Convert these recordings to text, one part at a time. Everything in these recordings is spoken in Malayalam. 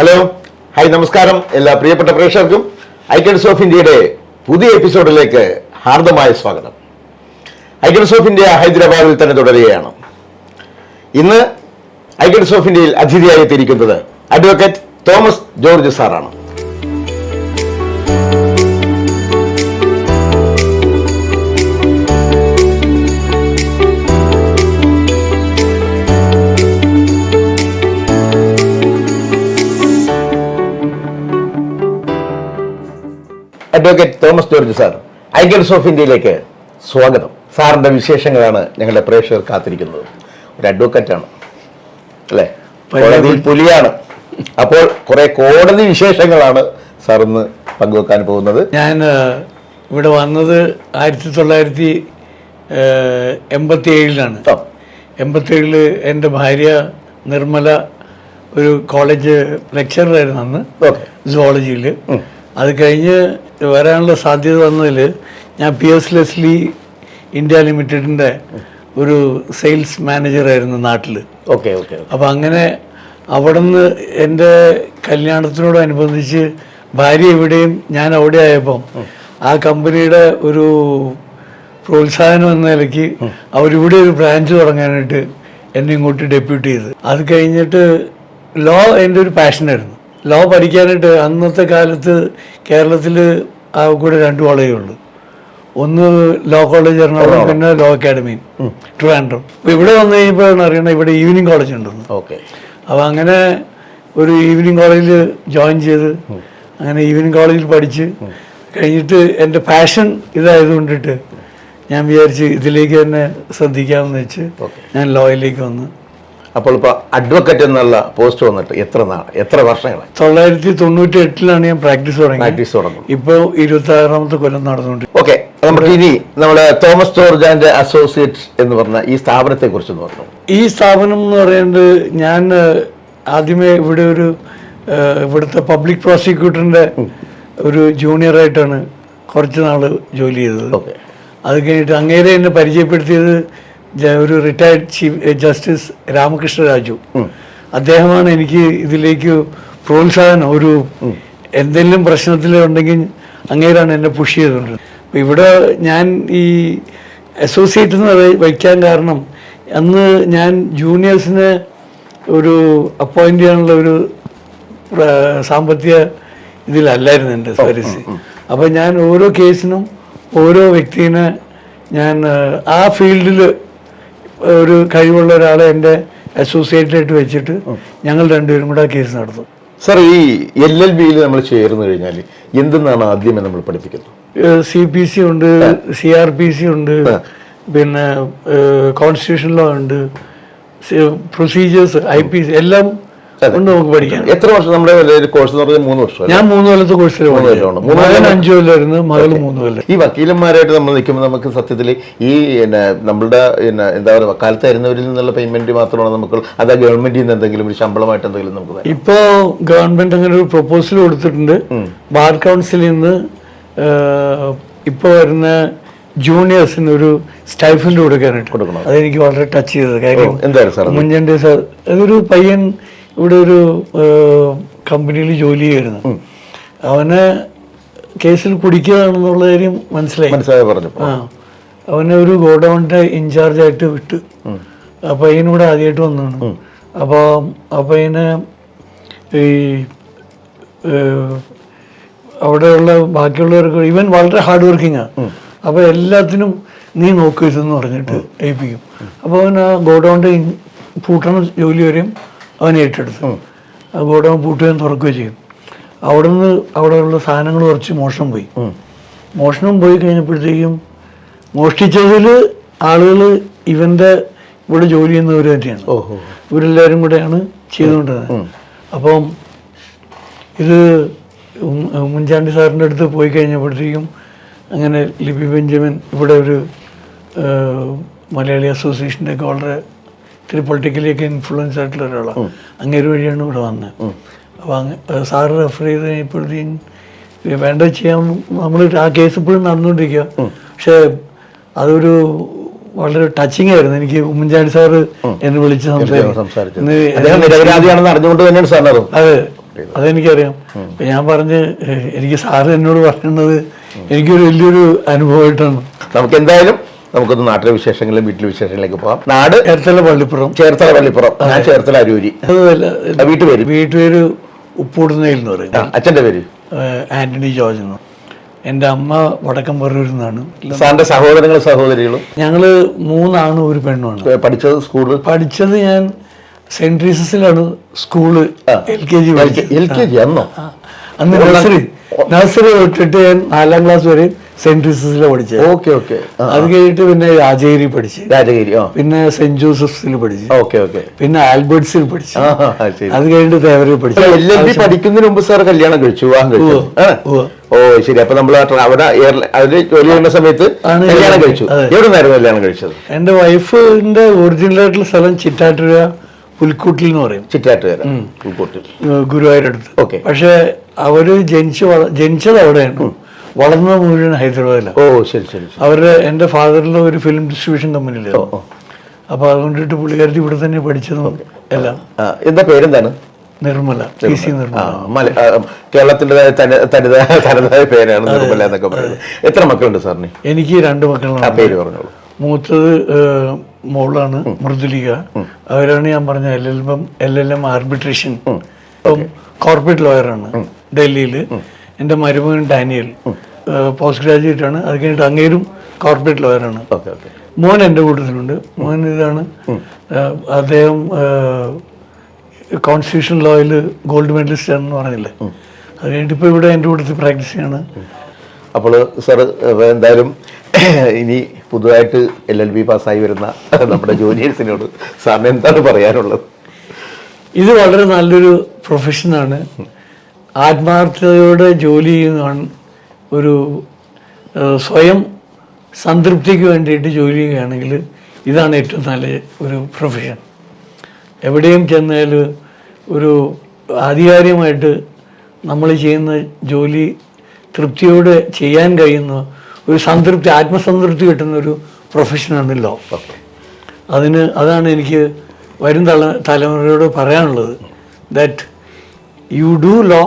ഹലോ, ഹായ്, നമസ്കാരം എല്ലാ പ്രിയപ്പെട്ട പ്രേക്ഷകർക്കും ഐക്കൺസ് ഓഫ് ഇന്ത്യയുടെ പുതിയ എപ്പിസോഡിലേക്ക് ഹാർദമായ സ്വാഗതം. ഐക്കൺസ് ഓഫ് ഇന്ത്യ ഹൈദരാബാദിൽ തന്നെ തുടരുകയാണ്. ഇന്ന് ഐക്കൺസ് ഓഫ് ഇന്ത്യയിൽ അതിഥിയായി എത്തിയിരിക്കുന്നത് അഡ്വക്കേറ്റ് തോമസ് ജോർജ് സാറാണ്. Advocate Thomas George sir, icons of ഇന്ത്യയിലേക്ക് സ്വാഗതം. സാറിന്റെ വിശേഷങ്ങളാണ് ഞങ്ങളുടെ പ്രേക്ഷകർ കാത്തിരിക്കുന്നത്. ഒരു അഡ്വക്കേറ്റാണ് അല്ലേ, കോടതിയിൽ പുലിയാണ്. അപ്പോൾ കുറെ കോടതി വിശേഷങ്ങളാണ് സാർ ഇന്ന് പങ്കുവെക്കാൻ പോകുന്നത്. ഞാൻ ഇവിടെ വന്നത് 1987-ലാണ്. 87 എൻ്റെ ഭാര്യ നിർമ്മല ഒരു കോളേജ് ലെക്ചറായിരുന്നു അന്ന്, സുവോളജിയിൽ. അത് കഴിഞ്ഞ് വരാനുള്ള സാധ്യത വന്നതിൽ ഞാൻ PS ലെസ്ലി ഇന്ത്യ ലിമിറ്റഡിൻ്റെ ഒരു സെയിൽസ് മാനേജറായിരുന്നു നാട്ടിൽ. അപ്പോൾ അങ്ങനെ അവിടെ നിന്ന് എൻ്റെ കല്യാണത്തിനോടനുബന്ധിച്ച് ഭാര്യ ഇവിടെയും ഞാൻ അവിടെ ആയപ്പം ആ കമ്പനിയുടെ ഒരു പ്രോത്സാഹനം എന്ന നിലയ്ക്ക് അവരിവിടെ ഒരു ബ്രാഞ്ച് തുടങ്ങാനായിട്ട് എന്നെ ഇങ്ങോട്ട് ഡെപ്യൂട്ട് ചെയ്ത്. അത് കഴിഞ്ഞിട്ട് ലോ എൻ്റെ ഒരു പാഷനായിരുന്നു. ലോ പഠിക്കാനായിട്ട് അന്നത്തെ കാലത്ത് കേരളത്തിൽ ആ കൂടെ 2 കോളേജേ ഉള്ളൂ. ഒന്ന് ലോ കോളേജ് എറണാകുളം, പിന്നെ ലോ അക്കാഡമി ട്രിവാൻഡ്രം. അപ്പോൾ ഇവിടെ വന്നു കഴിഞ്ഞപ്പോഴാണ് അറിയണത് ഇവിടെ ഈവനിങ് കോളേജ് ഉണ്ടെന്ന്. അപ്പോൾ അങ്ങനെ ഒരു ഈവനിങ് കോളേജിൽ ജോയിൻ ചെയ്ത് അങ്ങനെ ഈവനിങ് കോളേജിൽ പഠിച്ച് കഴിഞ്ഞിട്ട് എൻ്റെ പാഷൻ ഇതായതുകൊണ്ടിട്ട് ഞാൻ വിചാരിച്ച് ഇതിലേക്ക് തന്നെ ശ്രദ്ധിക്കാമെന്ന് വെച്ച് ഞാൻ ലോയിലേക്ക് വന്ന്. അപ്പോൾ ഇപ്പോൾ അഡ്വക്കേറ്റ് എന്നുള്ള പോസ്റ്റ് വന്നിട്ട് എത്ര വർഷങ്ങളായി? 1998-ലാണ് ഞാൻ പ്രാക്ടീസ് തുടങ്ങി. ഇപ്പോൾ 26ാമത്തെ കൊല്ലം നടന്നുകൊണ്ട്. ഓക്കെ, നമുക്ക് ഇനി നമ്മുടെ തോമസ് ജോർജ് ആൻഡ് അസോസിയേറ്റ്സ് എന്ന് പറഞ്ഞ ഈ സ്ഥാപനത്തെ കുറിച്ച് പറഞ്ഞു. ഈ സ്ഥാപനം എന്ന് പറയുന്നത് ഞാൻ ആദ്യമേ ഇവിടെ ഇവിടുത്തെ പബ്ലിക് പ്രോസിക്യൂട്ടറിൻ്റെ ഒരു ജൂനിയറായിട്ടാണ് കുറച്ച് നാൾ ജോലി ചെയ്തത്. അത് കഴിഞ്ഞിട്ട് അങ്ങേരെ എന്നെ പരിചയപ്പെടുത്തിയത് ഒരു retired chief justice Ramakrishna Raju. അദ്ദേഹമാണ് എനിക്ക് ഇതിലേക്ക് പ്രോത്സാഹനം, ഒരു എന്തെങ്കിലും പ്രശ്നത്തിലുണ്ടെങ്കിൽ അങ്ങേരാണ് എന്നെ പുഷ് ചെയ്തുകൊണ്ട്. അപ്പോൾ ഇവിടെ ഞാൻ ഈ അസോസിയേറ്റ് എന്ന് വയ്ക്കാൻ കാരണം അന്ന് ഞാൻ ജൂനിയേഴ്സിനെ ഒരു അപ്പോയിൻ്റ് ചെയ്യാനുള്ള ഒരു സാമ്പത്തിക ഇതിലല്ലായിരുന്നു എൻ്റെ സർവീസ്. അപ്പോൾ ഞാൻ ഓരോ കേസിനും ഓരോ വ്യക്തിനെ ഞാൻ ആ ഫീൽഡിൽ ഒരു കഴിവുള്ള ഒരാളെ എൻ്റെ അസോസിയേറ്റായിട്ട് വെച്ചിട്ട് ഞങ്ങൾ രണ്ടുപേരും കൂടെ ആ കേസ് നടത്തും. സാർ, ഈ LLBയിൽ നമ്മൾ ചേർന്ന് കഴിഞ്ഞാൽ എന്തെന്നാണ് ആദ്യമേ നമ്മൾ പഠിപ്പിക്കുന്നത്? CPC ഉണ്ട്, CRPC ഉണ്ട്, പിന്നെ കോൺസ്റ്റിറ്റ്യൂഷൻ ലോ ഉണ്ട്, പ്രൊസീജിയേഴ്സ്, IPC എല്ലാം ഉണ്ട് നമുക്ക് പഠിക്കാൻ. എത്ര വർഷം നമ്മുടെ കോഴ്സ് എന്ന് പറഞ്ഞാൽ? 3 വർഷം. ഞാൻ 3 കൊല്ലത്തെ കോഴ്സിൽ മകൻ 5 കൊല്ലമായിരുന്നു, മകൾ 3 കൊല്ലം. ഈ വക്കീലന്മാരായിട്ട് നമ്മൾ നിൽക്കുമ്പോൾ നമുക്ക് സത്യത്തിൽ ഈ നമ്മളുടെ എന്താ പറയുക, കാലത്തായിരുന്നവരിൽ നിന്നുള്ള പേയ്മെന്റ് മാത്രമാണ് നമുക്ക്, അതാ ഗവൺമെന്റിൽ നിന്ന് എന്തെങ്കിലും ഒരു ശമ്പളമായിട്ട് എന്തെങ്കിലും നമുക്ക്? ഇപ്പോൾ ഗവൺമെന്റ് അങ്ങനെ ഒരു പ്രൊപ്പോസൽ കൊടുത്തിട്ടുണ്ട്. ബാർ കൗൺസിലിൽ നിന്ന് ഇപ്പോൾ വരുന്ന ജൂനിയേഴ്സിന് ഒരു സ്റ്റൈഫൻഡ് കൊടുക്കാനായിട്ട് അതെനിക്ക് വളരെ ടച്ച് ചെയ്തത്. കാര്യം എന്തായാലും മുൻചണ്ടി സാർ, അതൊരു പയ്യൻ ഇവിടെ ഒരു കമ്പനിയിൽ ജോലി ചെയ്യുന്നു. അവനെ കേസിൽ കുടിക്കുകയാണെന്നുള്ള കാര്യം മനസ്സിലായി പറഞ്ഞു. അവനെ ഒരു ഗോഡൗണിൻ്റെ ഇൻചാർജായിട്ട് വിട്ട്. ആ പയ്യനൂടെ ആദ്യമായിട്ട് വന്നതാണ്. അപ്പോൾ ആ പയ്യനെ ഈ അവിടെയുള്ള ബാക്കിയുള്ളവർക്ക് ഇവൻ വളരെ ഹാർഡ് വർക്കിങ്ങാണ്. അപ്പോൾ എല്ലാത്തിനും നീ നോക്കരുതെന്ന് പറഞ്ഞിട്ട് ഏൽപ്പിക്കും. അപ്പോൾ അവൻ ആ ഗോഡൗണിൻ്റെ പൂട്ടണ ജോലി വരെയും അവൻ ഏറ്റെടുത്തു. ആ ഗോഡൗൺ പൂട്ടുകയും തുറക്കുകയും ചെയ്യും. അവിടെയുള്ള സാധനങ്ങൾ കുറച്ച് മോഷണം പോയി കഴിഞ്ഞപ്പോഴത്തേക്കും മോഷ്ടിച്ചതിൽ ആളുകൾ ഇവൻ്റെ ഇവിടെ ജോലി ചെയ്യുന്നവർ തന്നെയാണ്. ഇവരെല്ലാവരും കൂടെയാണ് ചെയ്തുകൊണ്ടിരുന്നത്. അപ്പം ഇത് ഉമ്മൻചാണ്ടി സാറിൻ്റെ അടുത്ത് പോയി കഴിഞ്ഞപ്പോഴത്തേക്കും അങ്ങനെ ലിബി ബെഞ്ചമിൻ ഇവിടെ ഒരു മലയാളി അസോസിയേഷൻ്റെ ഒക്കെ വളരെ ഇത്തിരി പൊളിറ്റിക്കലിയൊക്കെ ഇൻഫ്ലുവൻസ് ആയിട്ടുള്ള ഒരാളാണ്. അങ്ങേര് വഴിയാണ് ഇവിടെ വന്നത്. അപ്പോൾ സാറ് റെഫർ ചെയ്ത് കഴിഞ്ഞപ്പോഴത്തേക്കും വേണ്ട ചെയ്യാൻ നമ്മൾ ആ കേസ് ഇപ്പോഴും നടന്നുകൊണ്ടിരിക്കുക. പക്ഷേ അതൊരു വളരെ ടച്ചിങ് ആയിരുന്നു. എനിക്ക് ഉമ്മൻചാണ്ടി സാറ് എന്നെ വിളിച്ച് സംസാരിച്ചു. നിരപരാധിയാണെന്ന് അറിഞ്ഞുകൊണ്ട് തന്നെയാണ് സാർ. അതെ, ചെയ്തത്? അതെനിക്കറിയാം. ഇപ്പൊ ഞാൻ പറഞ്ഞ് എനിക്ക് സാറ് എന്നോട് പറയുന്നത് എനിക്കൊരു വലിയൊരു അനുഭവമായിട്ടാണ്. നമുക്ക് എന്തായാലും നമുക്കൊന്ന് നാട്ടിലെ വിശേഷങ്ങളും വീട്ടിലെ വിശേഷങ്ങളിലേക്ക് പോകാം. നാട് ചേർത്തല പള്ളിപ്പുറം. ചേർത്തല പള്ളിപ്പുറം. ഞാൻ ചേർത്തല അരൂരി. വീട്ടുപേര്? വീട്ടുപേര് ഉപ്പൂടുന്നയിൽ എന്ന് പറയും. അച്ഛൻ്റെ പേര്? ആന്റണി ജോർജ് എന്ന്. എൻ്റെ അമ്മ വടക്കം പറയൂരിൽ നിന്നാണ്. സാറിന്റെ സഹോദരങ്ങളും സഹോദരികളും? ഞങ്ങള് 3 ആണും 1 പെണ്ണുമാണ്. പഠിച്ചത് സ്കൂള്? പഠിച്ചത് ഞാൻ സെന്റ് ട്രീസസിലാണ് സ്കൂള്. LKG അന്നോ? അന്ന് നഴ്സറി തൊട്ടിട്ട് ഞാൻ 4ാം ക്ലാസ് വരെ സെന്റ് ട്രീസസിലാണ് പഠിച്ചത്. Okay okay. അത് കഴിഞ്ഞിട്ട് പിന്നെ രാജഗിരി പഠിച്ചു. രാജഗിരി. പിന്നെ സെന്റ് ജോസഫ്സിൽ പഠിച്ചു. Okay okay. പിന്നെ ആൽബർട്ട്സിൽ പഠിച്ചു. അത് കഴിഞ്ഞിട്ട് തേവരയിൽ പഠിച്ചു. LLB പഠിക്കുന്നതിന് മുമ്പ് സാർ കല്യാണം കഴിച്ചു, വിവാഹം കഴിച്ചു? ഓ ശരി. അപ്പൊ നമ്മൾ അവിടെ അതിൽ ജോലി ചെയ്യുന്ന സമയത്ത് കല്യാണം കഴിച്ചു. എവിടെ നിന്നായിരുന്നു കല്യാണം കഴിച്ചത്? എന്റെ വൈഫിന്റെ ഒറിജിനൽ ആയിട്ടുള്ള സ്ഥലം ചിറ്റാറ്റുകര പുൽക്കൂട്ടിൽ എന്ന് പറയും. ചിറ്റാറ്റുകര പുൽക്കൂട്ടിൽ, ഗുരുവായൂരടുത്ത്. ഓക്കെ. പക്ഷെ അവര് ജനിച്ചത് അവിടെയാണ്, വളർന്നത് മുഴുവൻ ഹൈദരാബാദിലാണ്. ഓ ശരി ശരി. അവരുടെ എന്റെ ഫാദറിന്റെ ഒരു ഫിലിം ഡിസ്ട്രിബ്യൂഷൻ കമ്പനിയിലായിരുന്നു. അപ്പൊ അതുകൊണ്ടിട്ട് പുള്ളിക്കാരത്തി ഇവിടെ തന്നെ പഠിച്ചതും എല്ലാം. എന്താ പേരെന്താണ്? നിർമ്മല. PC നിർമ്മല. കേരളത്തിൻ്റെതായ തനതായ പേരാണ് നിർമ്മല എന്നൊക്കെ പറയുന്നത്. എത്ര മക്കളുണ്ട് സാറിന്? എനിക്ക് 2 മക്കളാണ്. പേര് പറഞ്ഞോളൂ. മൂത്തത് മോളാണ് മൃദുലിക. അവരാണ് ഞാൻ പറഞ്ഞ LLM ആർബിട്രേഷൻ കോർപ്പറേറ്റ് ലോയറാണ് ഡൽഹിയിൽ. എൻ്റെ മരുമകൻ ഡാനിയൽ പോസ്റ്റ് ഗ്രാജുവേറ്റ് ആണ്. അത് കഴിഞ്ഞിട്ട് അങ്ങേരും കോർപ്പറേറ്റ് ലോയറാണ്. മോൻ എൻ്റെ കൂട്ടത്തിലുണ്ട്. മോൻ ഇതാണ്, അദ്ദേഹം കോൺസ്റ്റിറ്റ്യൂഷൻ ലോയിൽ ഗോൾഡ് മെഡലിസ്റ്റ് ആണെന്ന് പറഞ്ഞില്ലേ. അത് കഴിഞ്ഞിട്ട് ഇപ്പോൾ ഇവിടെ എൻ്റെ കൂട്ടത്തിൽ പ്രാക്ടീസ് ചെയ്യാണ്. അപ്പോൾ സാർ എന്തായാലും ഇനി പുതുതായിട്ട് LLB പാസ്സായി വരുന്ന നമ്മുടെ ജൂനിയേഴ്സിനോട് സാറിന് എന്താണ് പറയാനുള്ളത്? ഇത് വളരെ നല്ലൊരു പ്രൊഫഷനാണ്. ആത്മാർത്ഥതയോടെ ജോലി ചെയ്യുന്നതാണ്. ഒരു സ്വയം സംതൃപ്തിക്ക് വേണ്ടിയിട്ട് ജോലി ചെയ്യുകയാണെങ്കിൽ ഇതാണ് ഏറ്റവും നല്ല ഒരു പ്രൊഫഷൻ. എവിടെയും ചെന്നാൽ ഒരു ആധികാരികമായിട്ട് നമ്മൾ ചെയ്യുന്ന ജോലി തൃപ്തിയോടെ ചെയ്യാൻ കഴിയുന്ന ഒരു സംതൃപ്തി, ആത്മസംതൃപ്തി കിട്ടുന്ന ഒരു പ്രൊഫഷനാണ് ലോ. അതാണ് എനിക്ക് വരും തലമുറയോട് പറയാനുള്ളത്. That you do law,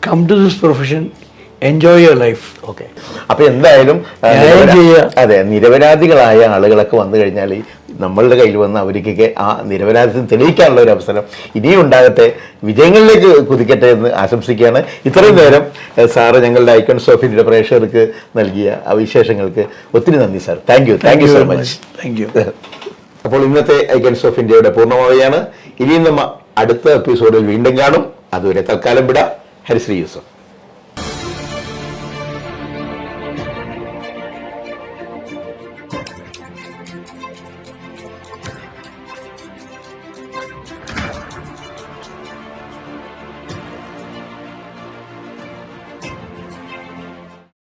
come to this profession, enjoy your life. Okay. അപ്പൊ എന്തായാലും അതെ, നിരപരാധികളായ ആളുകളൊക്കെ വന്നു കഴിഞ്ഞാൽ നമ്മളുടെ കയ്യിൽ വന്ന് അവർക്കൊക്കെ ആ നിരപരാധിത്വം തെളിയിക്കാനുള്ള ഒരു അവസരം ഇനിയും ഉണ്ടാകട്ടെ, വിജയങ്ങളിലേക്ക് കുതിക്കട്ടെ എന്ന് ആശംസിക്കുകയാണ്. ഇത്രയും നേരം സാറ് ഞങ്ങളുടെ ഐക്കൺസ് ഓഫ് ഇന്ത്യയുടെ പ്രേക്ഷകർക്ക് നൽകിയ ആ വിശേഷങ്ങൾക്ക് ഒത്തിരി നന്ദി sir. Thank you so much. Thank you. അപ്പോൾ ഇന്നത്തെ ഐക്കൺസ് ഓഫ് ഇന്ത്യയുടെ പൂർണ്ണമാവുകയാണ്. ഇനിയും നമ്മ അടുത്ത എപ്പിസോഡിൽ വീണ്ടും കാണും. അതുവരെ തൽക്കാലം വിടാം. ഹരിശ്രീ യൂസഫ്.